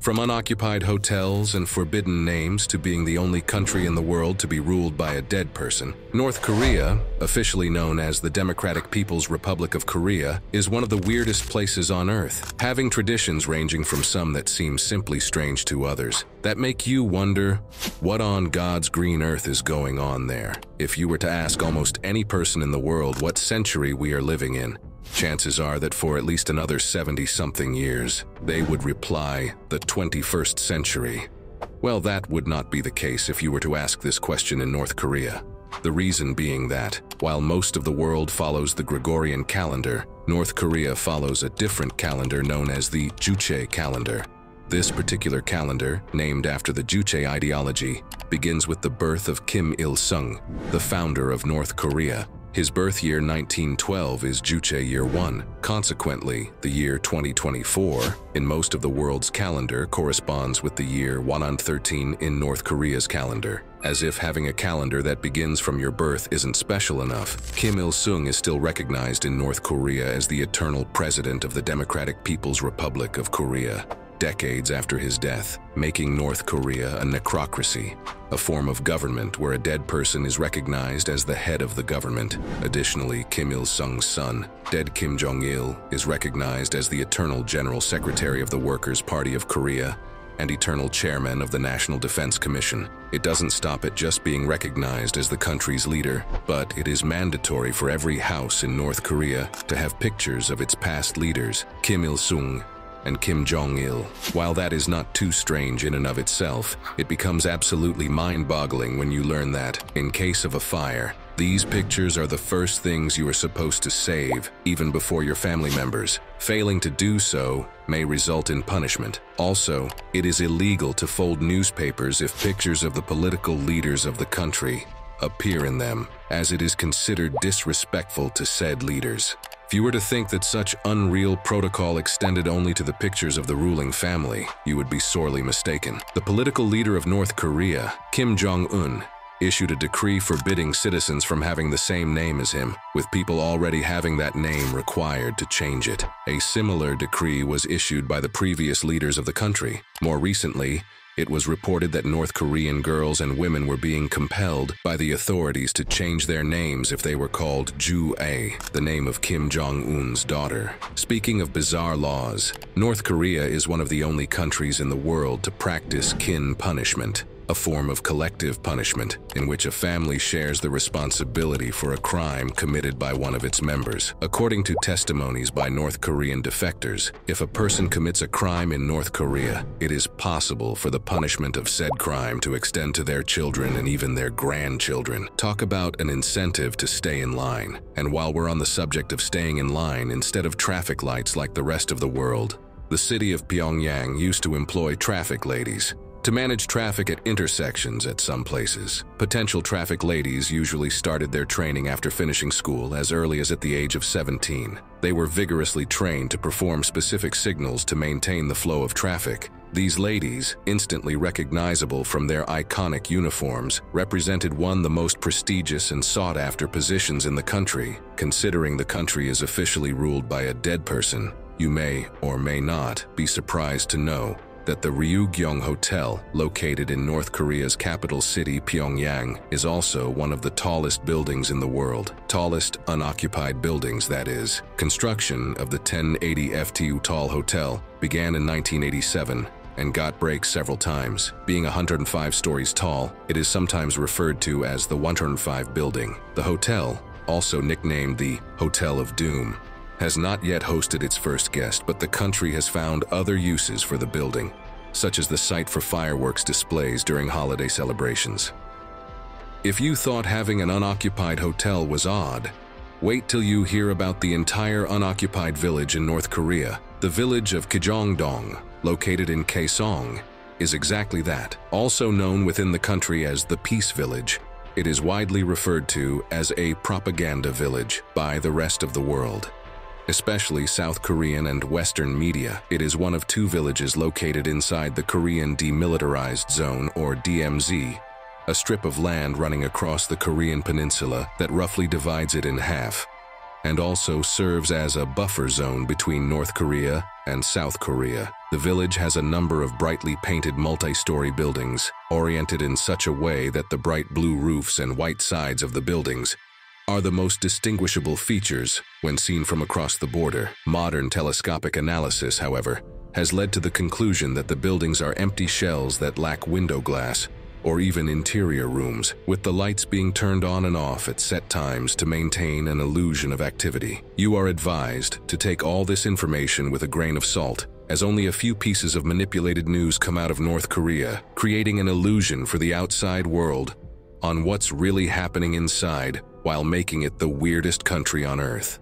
From unoccupied hotels and forbidden names to being the only country in the world to be ruled by a dead person, North Korea, officially known as the Democratic People's Republic of Korea, is one of the weirdest places on Earth, having traditions ranging from some that seem simply strange to others, that make you wonder, what on God's green earth is going on there? If you were to ask almost any person in the world what century we are living in, chances are that for at least another 70-something years, they would reply, the 21st century. Well, that would not be the case if you were to ask this question in North Korea. The reason being that, while most of the world follows the Gregorian calendar, North Korea follows a different calendar known as the Juche calendar. This particular calendar, named after the Juche ideology, begins with the birth of Kim Il-sung, the founder of North Korea. His birth year 1912 is Juche year 1. Consequently, the year 2024 in most of the world's calendar corresponds with the year 113 in North Korea's calendar. As if having a calendar that begins from your birth isn't special enough, Kim Il-sung is still recognized in North Korea as the eternal president of the Democratic People's Republic of Korea, decades after his death, making North Korea a necrocracy, a form of government where a dead person is recognized as the head of the government. Additionally, Kim Il-sung's son, dead Kim Jong-il, is recognized as the eternal General Secretary of the Workers' Party of Korea and eternal chairman of the National Defense Commission. It doesn't stop at just being recognized as the country's leader, but it is mandatory for every house in North Korea to have pictures of its past leaders, Kim Il-sung and Kim Jong-il. While that is not too strange in and of itself, it becomes absolutely mind-boggling when you learn that, in case of a fire, these pictures are the first things you are supposed to save, even before your family members. Failing to do so may result in punishment. Also, it is illegal to fold newspapers if pictures of the political leaders of the country appear in them, as it is considered disrespectful to said leaders. If you were to think that such unreal protocol extended only to the pictures of the ruling family, you would be sorely mistaken. The political leader of North Korea, Kim Jong-un, issued a decree forbidding citizens from having the same name as him, with people already having that name required to change it. A similar decree was issued by the previous leaders of the country. More recently, it was reported that North Korean girls and women were being compelled by the authorities to change their names if they were called Ju-ae, the name of Kim Jong-un's daughter. Speaking of bizarre laws, North Korea is one of the only countries in the world to practice kin punishment, a form of collective punishment in which a family shares the responsibility for a crime committed by one of its members. According to testimonies by North Korean defectors, if a person commits a crime in North Korea, it is possible for the punishment of said crime to extend to their children and even their grandchildren. Talk about an incentive to stay in line. And while we're on the subject of staying in line, instead of traffic lights like the rest of the world, the city of Pyongyang used to employ traffic ladies to manage traffic at intersections at some places. Potential traffic ladies usually started their training after finishing school as early as at the age of 17. They were vigorously trained to perform specific signals to maintain the flow of traffic. These ladies, instantly recognizable from their iconic uniforms, represented one of the most prestigious and sought-after positions in the country. Considering the country is officially ruled by a dead person, you may or may not be surprised to know that the Ryugyong Hotel, located in North Korea's capital city Pyongyang, is also one of the tallest buildings in the world. Tallest unoccupied buildings, that is. Construction of the 1080 FTU tall hotel began in 1987 and got breaks several times. Being 105 stories tall, it is sometimes referred to as the 105 building. The hotel, also nicknamed the Hotel of Doom, has not yet hosted its first guest, but the country has found other uses for the building, such as the site for fireworks displays during holiday celebrations. If you thought having an unoccupied hotel was odd, wait till you hear about the entire unoccupied village in North Korea. The village of Kjeongdong, located in Kaesong, is exactly that. Also known within the country as the Peace Village, it is widely referred to as a propaganda village by the rest of the world, especially South Korean and Western media. It is one of two villages located inside the Korean Demilitarized Zone, or DMZ, a strip of land running across the Korean peninsula that roughly divides it in half. and also serves as a buffer zone between North Korea and South Korea. The village has a number of brightly painted multi-story buildings, oriented in such a way that the bright blue roofs and white sides of the buildings are the most distinguishable features when seen from across the border. Modern telescopic analysis, however, has led to the conclusion that the buildings are empty shells that lack window glass or even interior rooms, with the lights being turned on and off at set times to maintain an illusion of activity. You are advised to take all this information with a grain of salt, as only a few pieces of manipulated news come out of North Korea, creating an illusion for the outside world on what's really happening inside while making it the weirdest country on Earth.